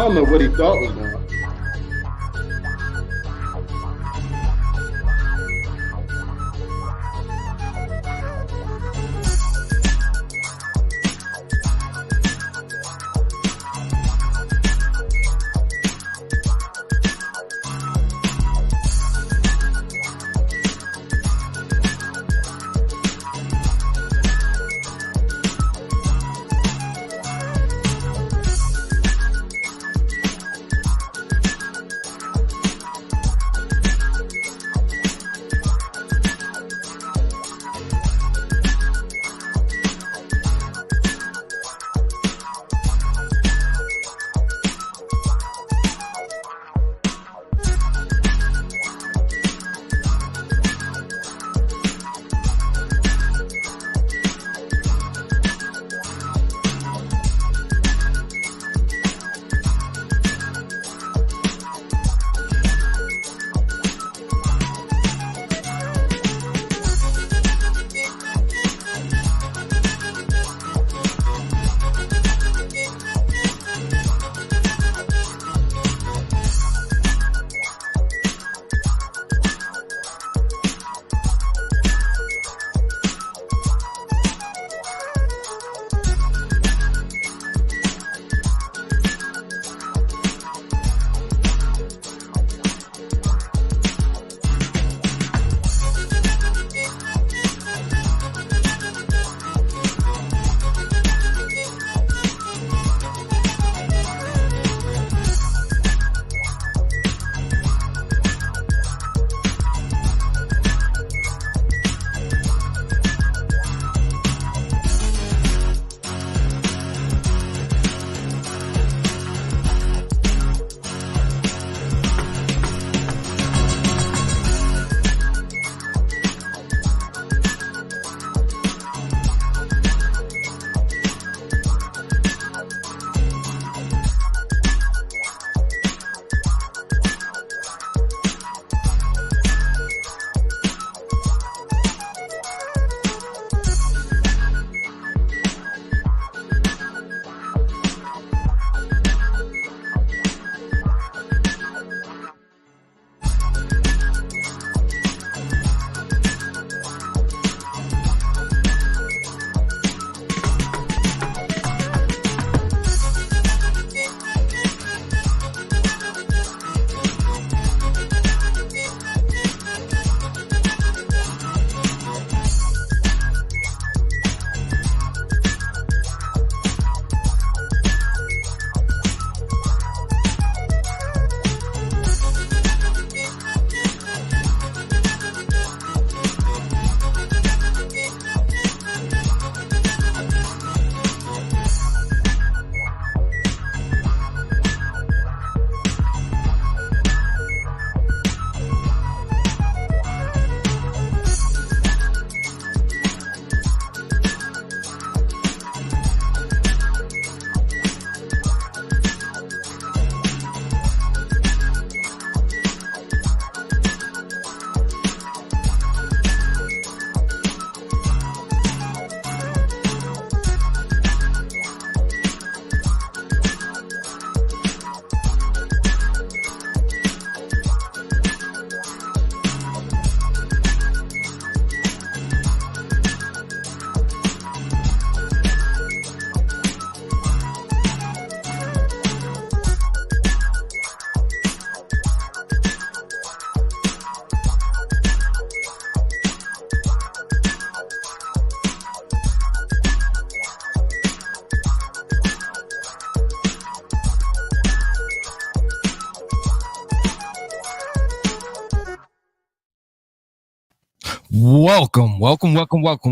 don't know what he thought was going on.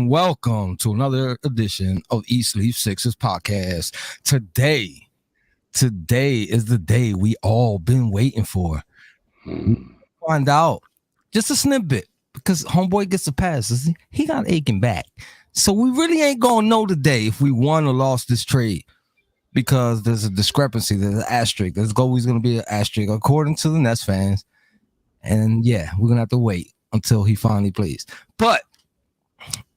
Welcome to another edition of Eat Sleep Sixers podcast. Today is the day we all been waiting for. Find out just a snippet because homeboy gets a pass. He got aching back. So we really ain't gonna know today if we won or lost this trade because there's a discrepancy. There's an asterisk. There's always gonna be an asterisk according to the Nets fans. And yeah, we're gonna have to wait until he finally plays. But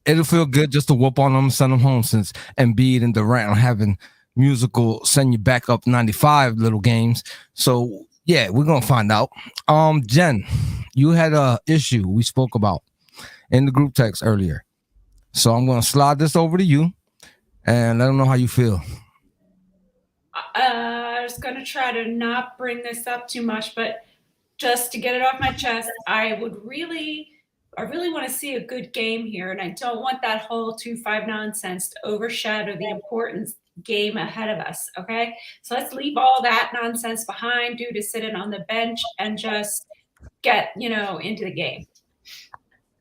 it'll feel good just to whoop on him and send him home since Embiid and Durant are having musical send you back up 95 little games. So yeah, we're gonna find out. Jen, you had a issue we spoke about in the group text earlier. So I'm gonna slide this over to you and let them know how you feel. I was going to try to not bring this up too much, but just to get it off my chest, I really want to see a good game here, and I don't want that whole 2-5 nonsense to overshadow the important game ahead of us. Okay, so let's leave all that nonsense behind, due to sitting on the bench, and just get into the game.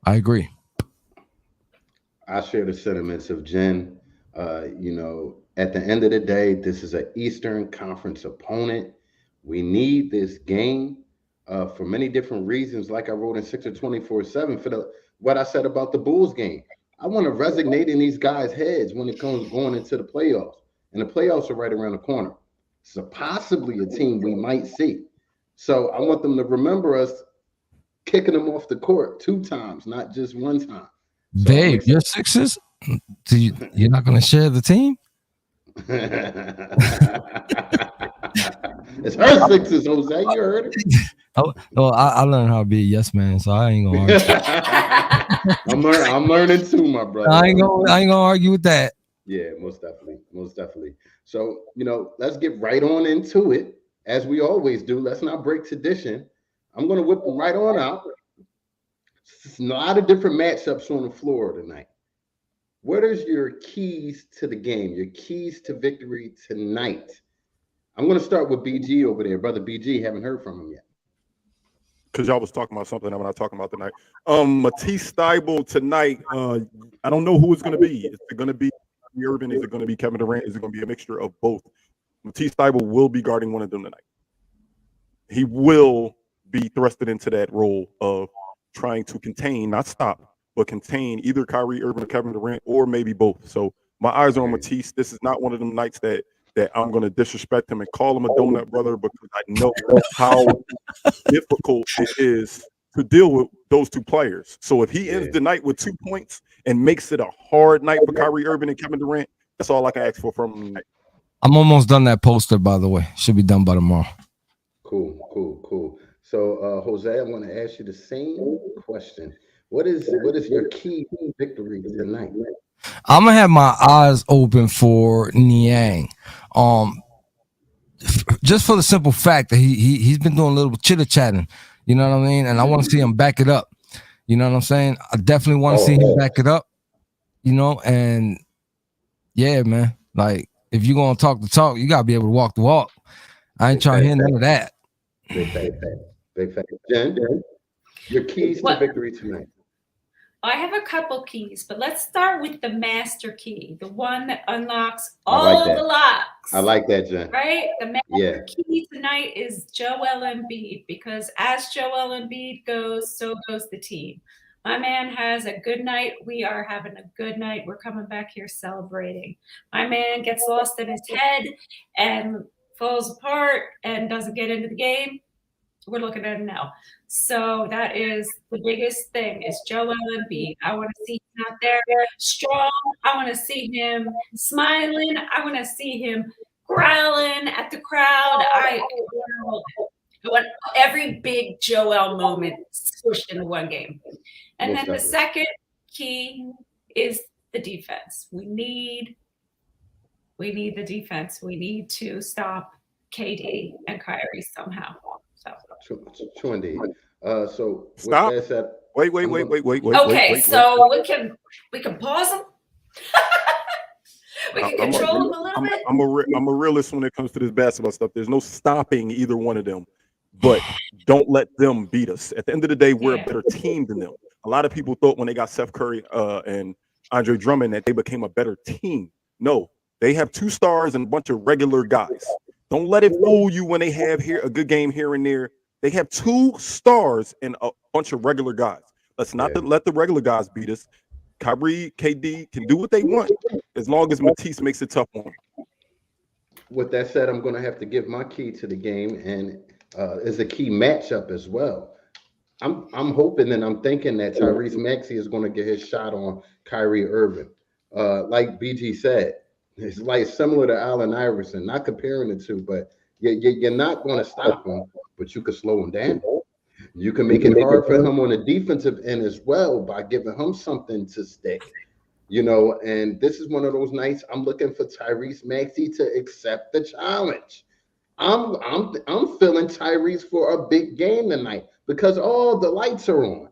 I agree. I share the sentiments of Jen. At the end of the day, this is an Eastern Conference opponent. We need this game for many different reasons. Like I wrote in 624/7 for what I said about the Bulls game. I want to resonate in these guys' heads when it comes going into the playoffs. And the playoffs are right around the corner. So possibly a team we might see. So I want them to remember us kicking them off the court 2 times, not just 1 time. So Dave, your Sixers? You're not going to share the team? It's her Sixers, Jose. You heard it. I learned how to be a yes man, so I ain't gonna argue. I'm learning too, my brother. I ain't gonna argue with that. Yeah, most definitely. So let's get right on into it, as we always do. Let's not break tradition. I'm gonna whip them right on out. There's a lot of different matchups on the floor tonight. What is your keys to the game? Your keys to victory tonight? I'm going to start with BG over there. Brother BG, haven't heard from him yet. Because y'all was talking about something I'm not talking about tonight. Matisse Thybulle tonight, I don't know who it's going to be. Is it going to be Urban? Is it going to be Kevin Durant? Is it going to be a mixture of both? Matisse Thybulle will be guarding one of them tonight. He will be thrusted into that role of trying to contain, not stop, but contain either Kyrie Irving or Kevin Durant, or maybe both. So my eyes are on Matisse. This is not one of them nights that I'm going to disrespect him and call him a donut brother, because I know how difficult it is to deal with those two players. So if he ends the night with 2 points and makes it a hard night for Kyrie Irving and Kevin Durant, that's all I can ask for from him tonight. I'm almost done that poster, by the way. Should be done by tomorrow. Cool. So Jose, I want to ask you the same question. What is your key victory tonight? I'm gonna have my eyes open for Niang. Just for the simple fact that he's been doing a little chitter chatting, you know what I mean? And I want to see him back it up. You know what I'm saying? I definitely want to see him back it up. And yeah, man. Like, if you're gonna talk the talk, you gotta be able to walk the walk. I ain't trying to hear none of that. Big fact. Jen, your keys to victory tonight. I have a couple keys, but let's start with the master key, the one that unlocks all the locks. I like that, Jen. Right? The master key tonight is Joel Embiid, because as Joel Embiid goes, so goes the team. My man has a good night. We are having a good night. We're coming back here celebrating. My man gets lost in his head and falls apart and doesn't get into the game. We're looking at him now. So that is the biggest thing, is Joel Embiid. I want to see him out there strong. I want to see him smiling. I want to see him growling at the crowd. I want every big Joel moment squished into one game. And then the second key is the defense. We need the defense. We need to stop KD and Kyrie somehow. True indeed. So stop. With that said, Wait. Okay, so we can pause them. We can control them a little bit. I'm a realist when it comes to this basketball stuff. There's no stopping either one of them, but don't let them beat us. At the end of the day, we're a better team than them. A lot of people thought when they got Steph Curry and Andre Drummond that they became a better team. No, they have 2 stars and a bunch of regular guys. Don't let it fool you when they have here a good game here and there. They have 2 stars and a bunch of regular guys. Let's not let the regular guys beat us. Kyrie, KD can do what they want as long as Matisse makes it tough on them. With that said, I'm going to have to give my key to the game, and is a key matchup as well. I'm hoping and I'm thinking that Tyrese Maxey is going to get his shot on Kyrie Irving. Like BG said, It's like similar to Allen Iverson, not comparing the two, but you're not going to stop him, but you can slow him down. You can make it hard for him on the defensive end as well by giving him something to stick. And this is one of those nights I'm looking for Tyrese Maxey to accept the challenge. I'm feeling Tyrese for a big game tonight because all the lights are on,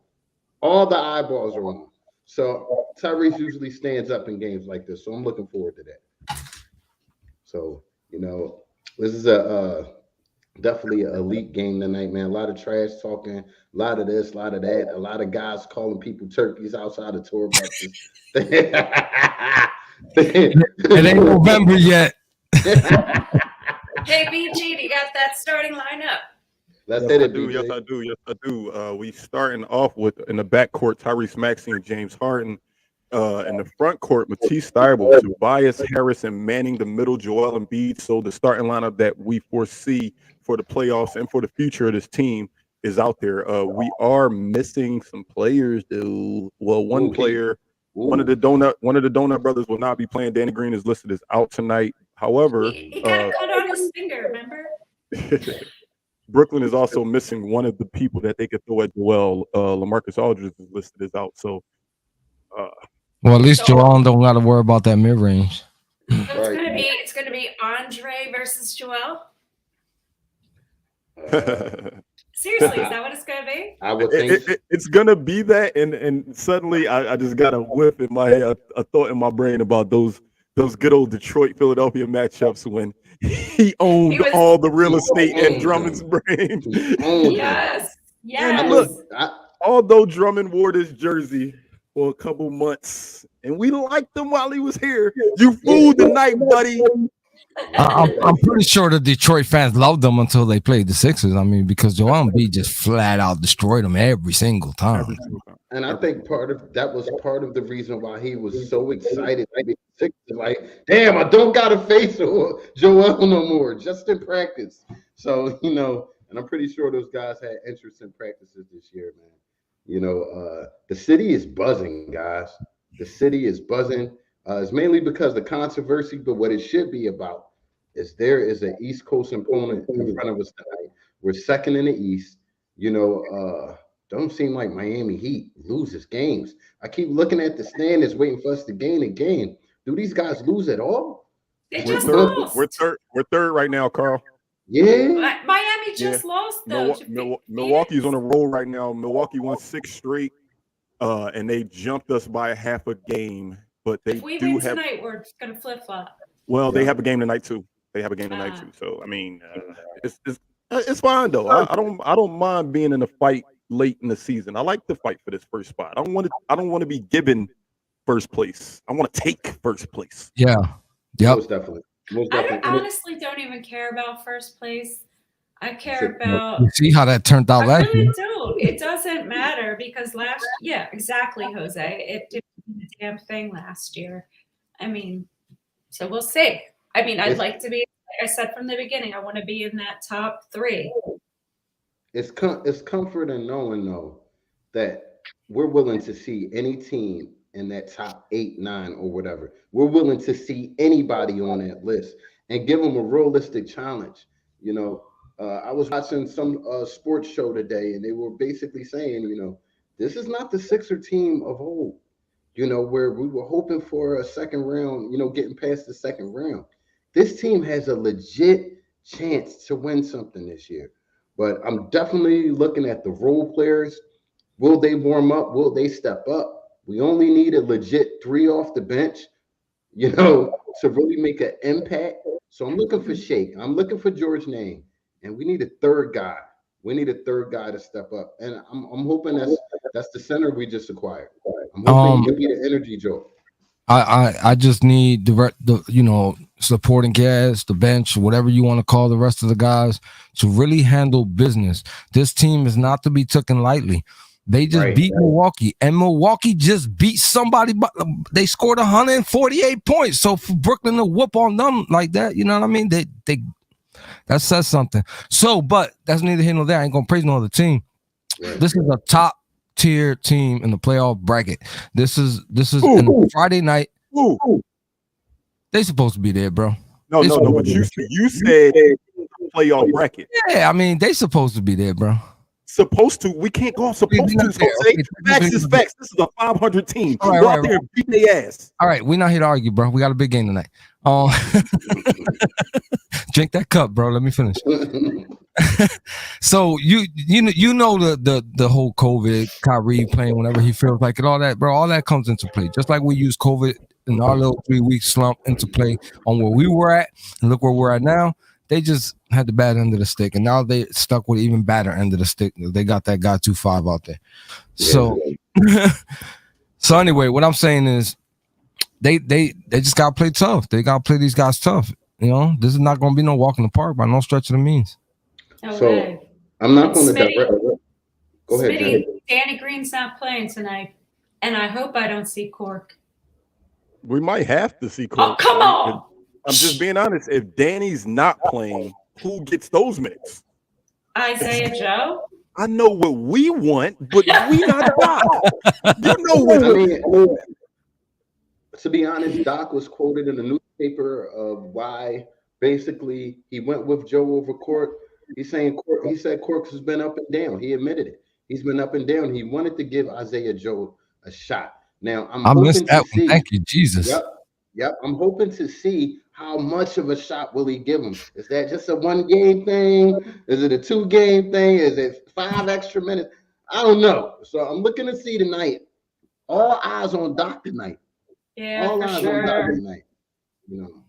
all the eyeballs are on. So Tyrese usually stands up in games like this, so I'm looking forward to that. So this is a definitely an elite game tonight, man. A lot of trash talking, a lot of this, a lot of that, a lot of guys calling people turkeys outside of tour buses. It ain't November yet. Hey, BG, you got that starting lineup? Let's hit it, Yes, BG. I do. Yes, I do. We starting off with in the backcourt Tyrese Maxey and James Harden. In the front court, Matisse Thybulle, Tobias Harris, and manning the middle, Joel Embiid. So the starting lineup that we foresee for the playoffs and for the future of this team is out there. We are missing some players, though. Well, one player, one of the Donut brothers will not be playing. Danny Green is listed as out tonight. However, he got cut on his finger, remember? Brooklyn is also missing one of the people that they could throw at Joel. LaMarcus Aldridge is listed as out. So, well, at least Joel don't got to worry about that mid range. So it's gonna be Andre versus Joel. Seriously, is that what it's gonna be? I would think it's gonna be that, and suddenly I just got a whiff in my head, a thought in my brain about those good old Detroit Philadelphia matchups when he owned all the real estate in Drummond's brain. Yes. And look, although Drummond wore this jersey for a couple months, and we liked him while he was here, you fooled the night, buddy. I'm pretty sure the Detroit fans loved them until they played the Sixers. I mean, because Joel Embiid just flat out destroyed them every single time. And I think part of the reason why he was so excited to be Sixers. Like, damn, I don't gotta face Joel no more, just in practice. So and I'm pretty sure those guys had interest in practices this year, man. The city is buzzing, guys. The city is buzzing. It's mainly because of the controversy, but what it should be about is there is an East Coast opponent in front of us tonight. We're second in the East. Don't seem like Miami Heat loses games. I keep looking at the standings, waiting for us to gain a game. Do these guys lose at all? They just lost. We're third right now, Carl. Yeah. Miami just lost though. Milwaukee's on a roll right now. Milwaukee won 6 straight, and they jumped us by half a game. But they if we win tonight, we're gonna flip flop. Well, they have a game tonight too. So I mean, it's fine though. I don't mind being in a fight late in the season. I like to fight for this first spot. I don't want to be given first place. I want to take first place. Yeah. Yep. Most definitely. I honestly don't even care about first place. I care about. You see how that turned out last year? I really don't. It doesn't matter because exactly, Jose. It didn't do the damn thing last year. I mean, so we'll see. I mean, I'd like to be. Like I said from the beginning, I want to be in that top 3. It's comfort in knowing though that we're willing to see any team in that top 8, 9, or whatever. We're willing to see anybody on that list and give them a realistic challenge. I was watching some sports show today, and they were basically saying, this is not the Sixer team of old, where we were hoping for a second round, getting past the second round. This team has a legit chance to win something this year. But I'm definitely looking at the role players. Will they warm up? Will they step up? We only need a legit 3 off the bench, to really make an impact. So I'm looking for Shake. I'm looking for George Name. And we need a third guy. We need a third guy to step up. And I'm hoping that's the center we just acquired. I'm hoping he'll be the energy joke. I just need the supporting cast, the bench, whatever you want to call the rest of the guys, to really handle business. This team is not to be taken lightly. They just beat Milwaukee, and Milwaukee just beat somebody, but they scored 148 points. So for Brooklyn to whoop on them like that, you know what I mean? They that says something. So, but that's neither here nor there. I ain't gonna praise no other team. Right. This is a top tier team in the playoff bracket. This is in Friday night. They supposed to be there, bro. No. But you said playoff bracket. Yeah, I mean they supposed to be there, bro. Supposed to. We can't go off supposed to. Jose. Okay. Facts is facts. This is a 500 team. All right, Go out there and beat their ass. All right, we're not here to argue, bro. We got a big game tonight. Drink that cup, bro. Let me finish. So you know the whole COVID, Kyrie playing whenever he feels like it, all that, bro. All that comes into play. Just like we use COVID in our little 3-week slump into play on where we were at, and look where we're at now. They just had the bad end of the stick, and now they stuck with even badder end of the stick. They got that guy 2-5 out there. So, so anyway, what I'm saying is, they just gotta play tough. They gotta play these guys tough. You know, this is not gonna be no walk in the park by no stretch of the means. So I'm not going to direct. Go ahead, Jen. Danny Green's not playing tonight, and I hope I don't see Cork. We might have to see Cork. Oh, come on! I'm just being honest. If Danny's not playing, who gets those minutes? Isaiah Joe. I know what we want, but we not Doc. You know what I mean. To be honest, Doc was quoted in the newspaper of why basically he went with Joe over Cork. He said Cork has been up and down. He admitted it. He's been up and down. He wanted to give Isaiah Joe a shot. Now I missed that one. Thank you, Jesus. Yep. I'm hoping to see how much of a shot will he give him. Is that just a 1-game thing? Is it a 2-game thing? Is it 5 extra minutes? I don't know. So I'm looking to see tonight. All eyes on Doc tonight. Yeah, all for eyes sure. on Doc tonight. You know,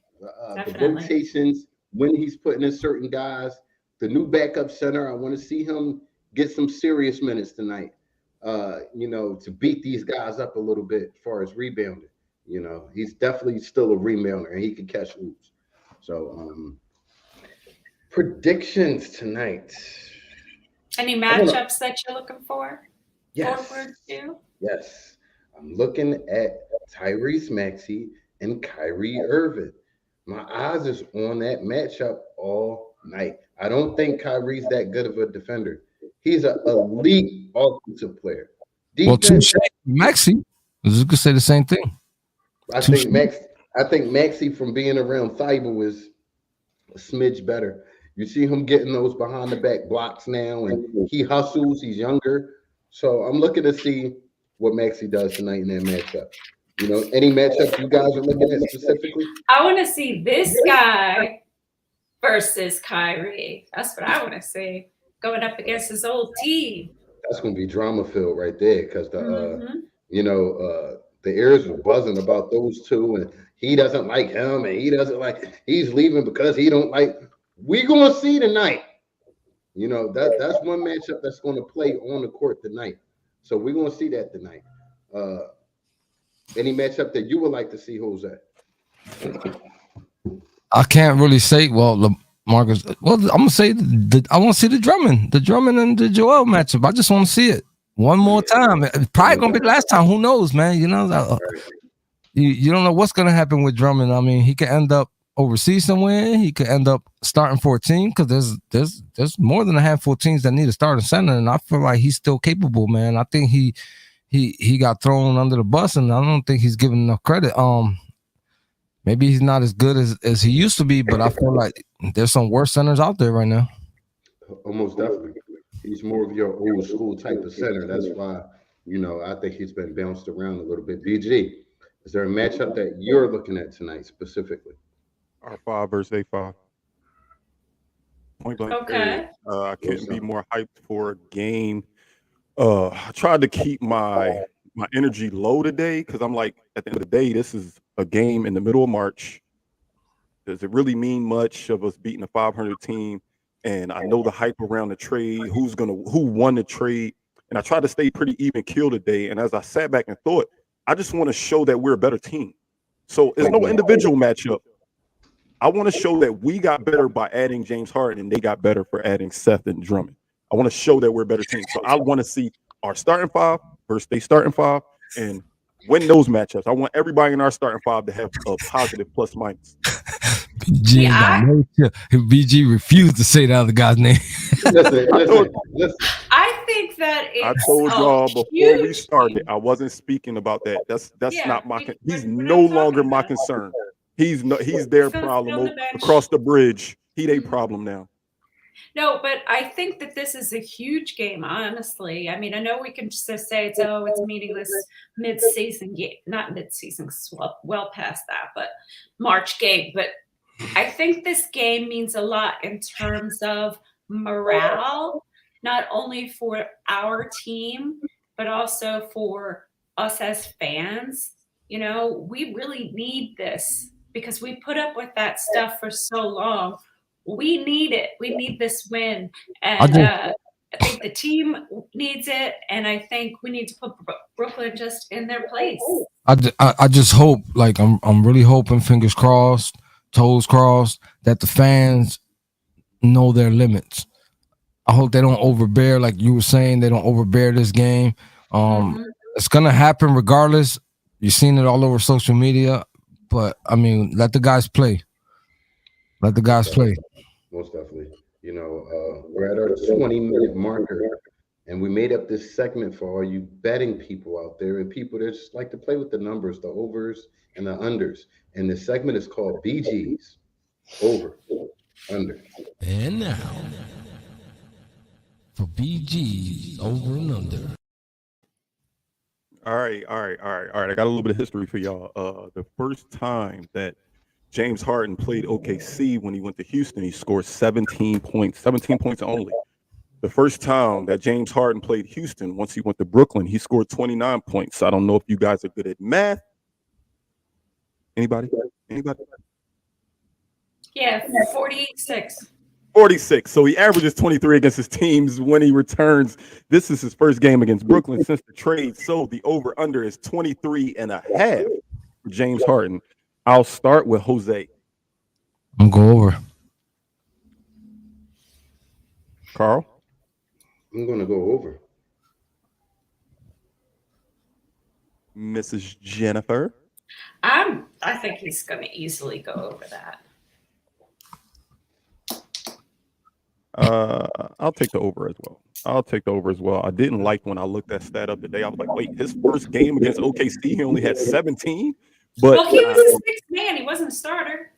the rotations when he's putting in certain guys. The new backup center. I want to see him get some serious minutes tonight. You know, to beat these guys up a little bit as far as rebounding. You know, he's definitely still a rebounder and he can catch hoops. So, predictions tonight. Any matchups that you're looking for? Yes. Forward to? Yes. I'm looking at Tyrese Maxey and Kyrie Irving. My eyes is on that matchup all night. I don't think Kyrie's that good of a defender. He's an elite offensive player. Defense, well, Maxey, you could say the same thing. I think Maxey from being around Thibault is a smidge better. You see him getting those behind the back blocks now, and he hustles. He's younger, so I'm looking to see what Maxey does tonight in that matchup. You know, any matchup you guys are looking at specifically? I want to see this guy versus Kyrie. That's what I want to see going up against his old team. That's going to be drama filled right there because the ears were buzzing about those two, and he doesn't like him, and he's leaving because he don't like. We gonna see tonight. You know, that's one matchup that's going to play on the court tonight. So we're gonna see that tonight. Any matchup that you would like to see, Jose? I can't really say. Well, Marcus. Well, I'm gonna say I want to see the Drummond and the Joel matchup. I just want to see it one more time. It's probably gonna be the last time. Who knows, man? You know, you don't know what's gonna happen with Drummond. I mean, he could end up overseas somewhere. He could end up starting for a team because there's more than a handful of teams that need a starting center, and I feel like he's still capable, man. I think he got thrown under the bus, and I don't think he's given enough credit. Maybe he's not as good as he used to be, but I feel like there's some worse centers out there right now. Almost definitely. He's more of your old school type of center. That's why, I think he's been bounced around a little bit. BG, is there a matchup that you're looking at tonight specifically? R5 versus A5. Point blank. Okay. I couldn't be more hyped for a game. I tried to keep my energy low today because I'm like, at the end of the day, this is a game in the middle of March. Does it really mean much of us beating a 500 team? And I know the hype around the trade, who won the trade. And I tried to stay pretty even keel today. And as I sat back and thought, I just want to show that we're a better team. So it's no individual matchup. I want to show that we got better by adding James Harden and they got better for adding Seth and Drummond. I want to show that we're a better team. So I want to see our starting five versus they starting five and win those matchups. I want everybody in our starting five to have a positive plus minus. BG refused to say the other guy's name. I think that I told y'all before we started, I wasn't speaking about that. That's not my. He's no longer my concern. He's their He's gonna sit problem on the bench. across the bridge. He their problem now. No, but I think that this is a huge game, honestly. I mean, I know we can just say it's meaningless mid-season game, not mid-season, well past that, but March game. But I think this game means a lot in terms of morale, not only for our team, but also for us as fans. You know, we really need this because we put up with that stuff for so long. We need it. We need this win. And I think the team needs it. And I think we need to put Brooklyn just in their place. I just hope, like, I'm really hoping, fingers crossed, toes crossed, that the fans know their limits. I hope they don't overbear, like you were saying, they don't overbear this game. It's gonna happen regardless. You've seen it all over social media, but I mean, let the guys play. Let the guys play. Most definitely. You know, we're at our 20-minute marker, and we made up this segment for all you betting people out there and people that just like to play with the numbers, the overs and the unders. And the segment is called BG's, over, under. And now, for BG's over and under. All right. I got a little bit of history for y'all. The first time that James Harden played OKC when he went to Houston, he scored 17 points only. The first time that James Harden played Houston, once he went to Brooklyn, he scored 29 points. I don't know if you guys are good at math. Anybody? Yeah, 46. 46. So he averages 23 against his teams when he returns. This is his first game against Brooklyn since the trade. So the over-under is 23.5 for James Harden. I'll start with Jose. I'm going over. Carl? I'm going to go over. Mrs. Jennifer? I think he's going to easily go over that. I'll take the over as well. I didn't like when I looked that stat up today. I was like, wait, his first game against OKC, he only had 17. But well, he was a sixth man. He wasn't a starter.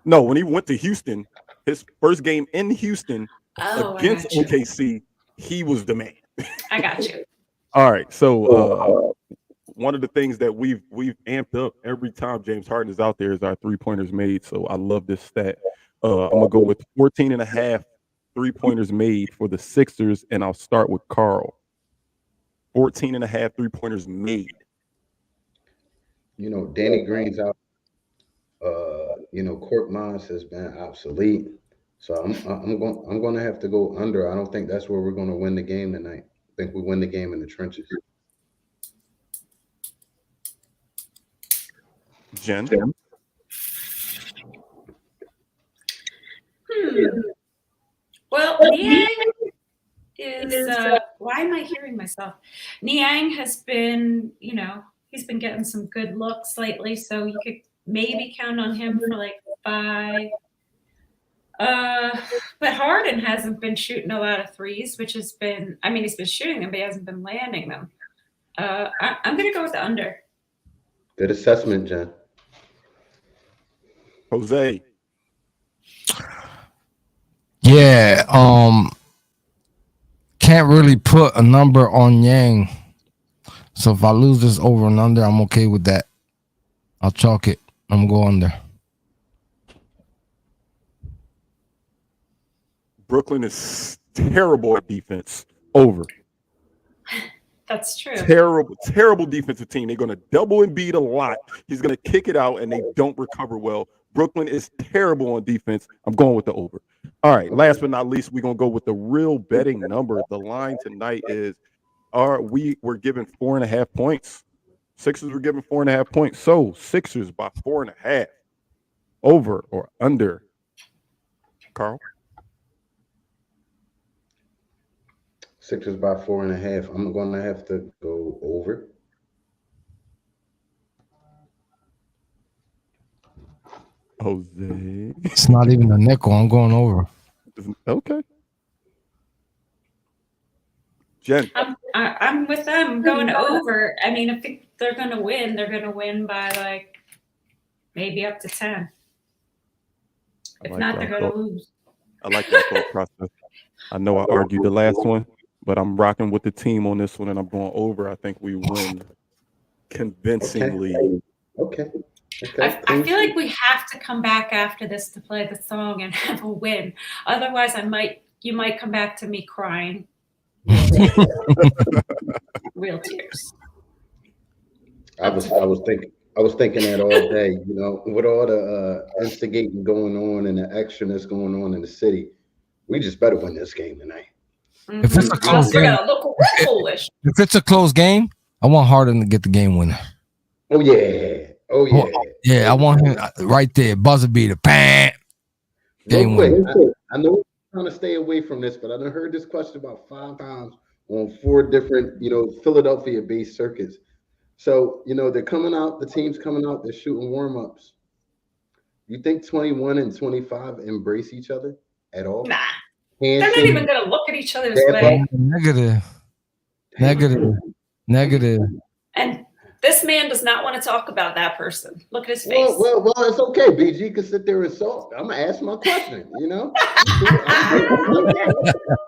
No, when he went to Houston, his first game in Houston against OKC, he was the man. I got you. All right. So one of the things that we've amped up every time James Harden is out there is our 3-pointers made. So I love this stat. I'm gonna go with 14.5 3-pointers made for the Sixers, and I'll start with Carl. 14.5 3-pointers made. You know, Danny Green's out. You know, Court Mons has been obsolete. So I'm going to have to go under. I don't think that's where we're going to win the game tonight. I think we win the game in the trenches. Jen? Well, Niang is, why am I hearing myself? Niang has been, you know, he's been getting some good looks lately, so you could maybe count on him for like 5. But Harden hasn't been shooting a lot of threes, which has been, I mean, he's been shooting them, but he hasn't been landing them. I'm going to go with the under. Good assessment, Jen. Jose. Yeah, can't really put a number on Yang. So if I lose this over and under, I'm okay with that. I'll chalk it. I'm going under. Brooklyn is terrible at defense. Over. That's true. Terrible defensive team. They're going to double Embiid a lot. He's going to kick it out, and they don't recover well. Brooklyn is terrible on defense. I'm going with the over. All right, last but not least, we're going to go with the real betting number. The line tonight is, we're given 4.5 points. Sixers were given 4.5 points. So Sixers by 4.5. Over or under? Carl? Sixers by 4.5. I'm going to have to go over. Jose. It's not even a nickel. I'm going over. Okay. Jen. I'm with them. I'm going over. I mean, if they're going to win, they're going to win by like maybe up to 10. If like not, that they're going to thought. lose. I like that thought process. I know I argued the last one, but I'm rocking with the team on this one, and I'm going over. I think we win convincingly. Okay. I feel like we have to come back after this to play the song and have a win. Otherwise, you might come back to me crying. Real tears. I was thinking that all day, you know, with all the instigating going on and the extraness going on in the city. We just better win this game tonight. If it's a close game, if it's a close game, I want Harden to get the game winner. Oh yeah. I want him right there, buzzer beater, bam. Real quick, I know I'm trying to stay away from this, but I done heard this question about 5 times on 4 different, you know, Philadelphia-based circuits. So, you know, they're coming out, the team's coming out, they're shooting warm-ups. You think 21 and 25 embrace each other at all? Nah. They're not even going to look at each other's way. Negative. And this man does not want to talk about that person. Look at his face. Well, it's okay. BG can sit there and sulk. I'm gonna ask my question. You know,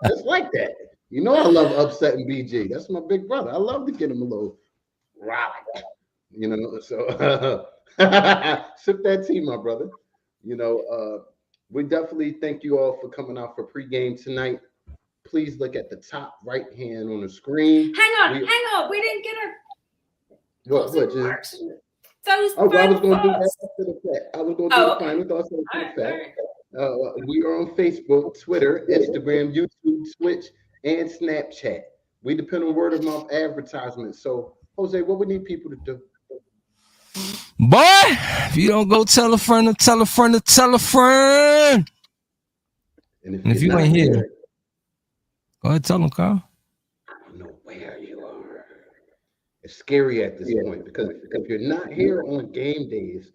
it's like that. You know, I love upsetting BG. That's my big brother. I love to get him a little rowdy. You know, so sip that tea, my brother. You know, we definitely thank you all for coming out for pregame tonight. Please look at the top right hand on the screen. Hang on. We didn't get our remarks. I was going to do that after the fact. I was going to do the final thoughts after the fact. We are on Facebook, Twitter, Instagram, YouTube, Twitch, and Snapchat. We depend on word of mouth advertisements. So, Jose, what we need people to do? Boy, if you don't go tell a friend to tell a friend to tell a friend. And if you ain't here, go ahead, tell them, Carl. I don't know where you are. It's scary at this point because if you're not here on game days,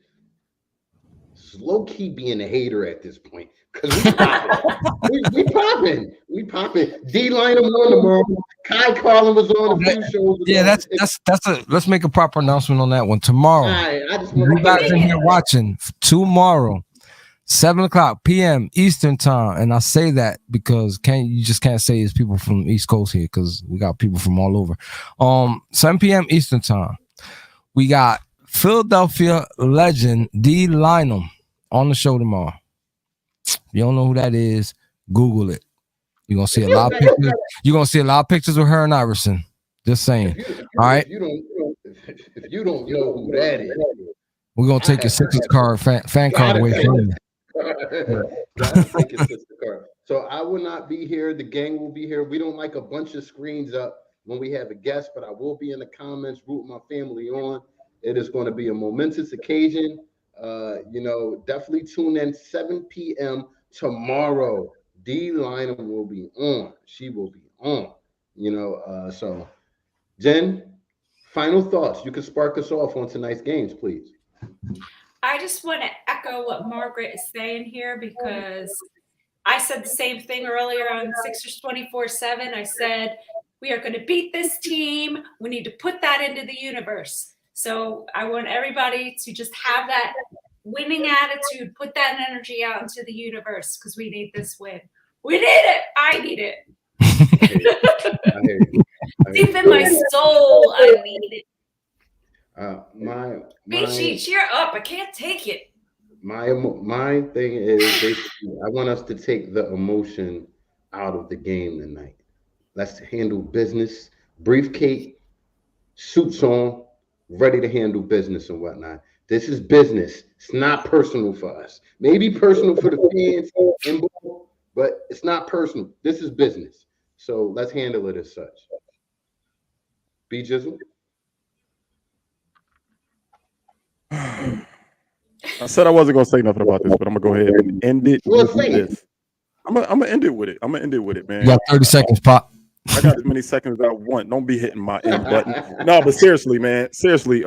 it's low key being a hater at this point because we popping. D-Line on tomorrow. Kai Carlin was on a few shows. Yeah, that's a. Let's make a proper announcement on that one tomorrow. I just want you guys in here watching tomorrow. 7:00 p.m. Eastern time, and I say that because you just can't say it's people from the East Coast here because we got people from all over. 7 p.m. Eastern time, we got Philadelphia legend D. Lynam on the show tomorrow. If you don't know who that is, Google it. You're gonna see a lot of pictures. You're gonna see a lot of pictures with her and Iverson. Just saying. All right. If you don't know who that is, we're gonna take your Sixers card fan card away from you. So I will not be here. The gang will be here. We don't like a bunch of screens up when we have a guest, but I will be in the comments rooting my family on. It is going to be a momentous occasion. You know, definitely tune in 7 p.m. tomorrow. D. Lynam will be on. She will be on. You know, so Jen, final thoughts. You can spark us off on tonight's games, please. I just want to echo what Margaret is saying here because I said the same thing earlier on Sixers 24/7. I said, we are going to beat this team. We need to put that into the universe. So I want everybody to just have that winning attitude, put that energy out into the universe because we need this win. We need it. I need it. I hear you. Deep in my soul, I need it. BG, cheer up. I can't take it. My thing is basically I want us to take the emotion out of the game tonight. Let's handle business. Briefcase, suits on, ready to handle business and whatnot. This is business. It's not personal for us. Maybe personal for the fans, but it's not personal. This is business. So let's handle it as such. B Jizzle. I said I wasn't gonna say nothing about this, but I'm gonna go ahead and end it with this. I'm gonna end it with it. Man. You got 30 seconds, Pop. I got as many seconds as I want. Don't be hitting my end button. No, but seriously, man. Seriously,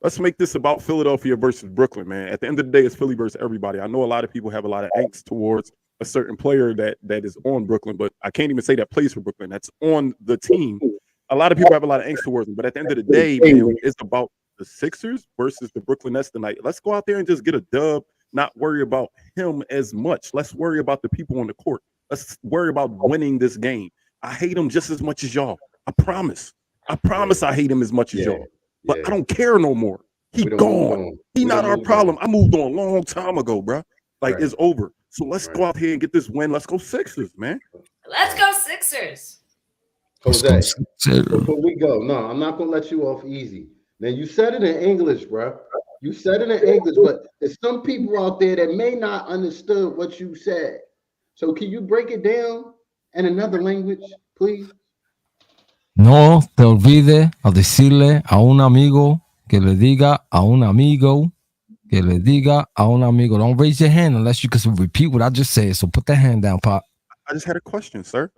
let's make this about Philadelphia versus Brooklyn, man. At the end of the day, it's Philly versus everybody. I know a lot of people have a lot of angst towards a certain player that is on Brooklyn, but I can't even say that plays for Brooklyn. That's on the team. A lot of people have a lot of angst towards him, but at the end of the day, man, it's about the Sixers versus the Brooklyn Nets tonight. Let's go out there and just get a dub. Not worry about him as much. Let's worry about the people on the court. Let's worry about winning this game. I hate him just as much as y'all. I promise. I hate him as much as y'all. But I don't care no more. He gone. He not our problem. I moved on a long time ago, bro. Like, it's over. So let's go out here and get this win. Let's go Sixers, man. Let's go Sixers. Jose, before we go, no, I'm not gonna let you off easy. Now you said it in English, bro. You said it in English, but there's some people out there that may not understood what you said. So can you break it down in another language, please? No te olvides a decirle a un amigo que le diga a un amigo que le diga a un amigo. Don't raise your hand unless you can repeat what I just said. So put that hand down, Pop. I just had a question, sir.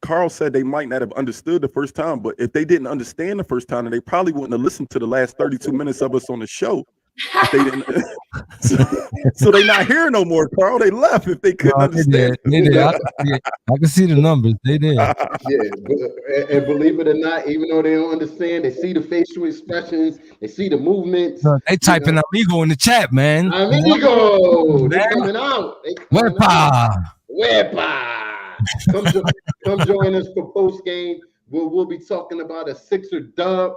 Carl said they might not have understood the first time, but if they didn't understand the first time, then they probably wouldn't have listened to the last 32 minutes of us on the show. If they didn't, so they not here no more, Carl. They left if they couldn't understand. They did. I can see the numbers. They did. Yeah, and believe it or not, even though they don't understand, they see the facial expressions, they see the movements. They typing amigo in the chat, man. Amigo, they coming out. Wepa. Come join us for post game. We'll be talking about a Sixer dub.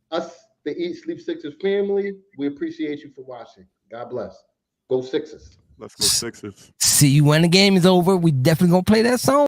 Us, the Eat Sleep Sixers family. We appreciate you for watching. God bless. Go Sixers. Let's go Sixers. See you when the game is over. We definitely gonna play that song.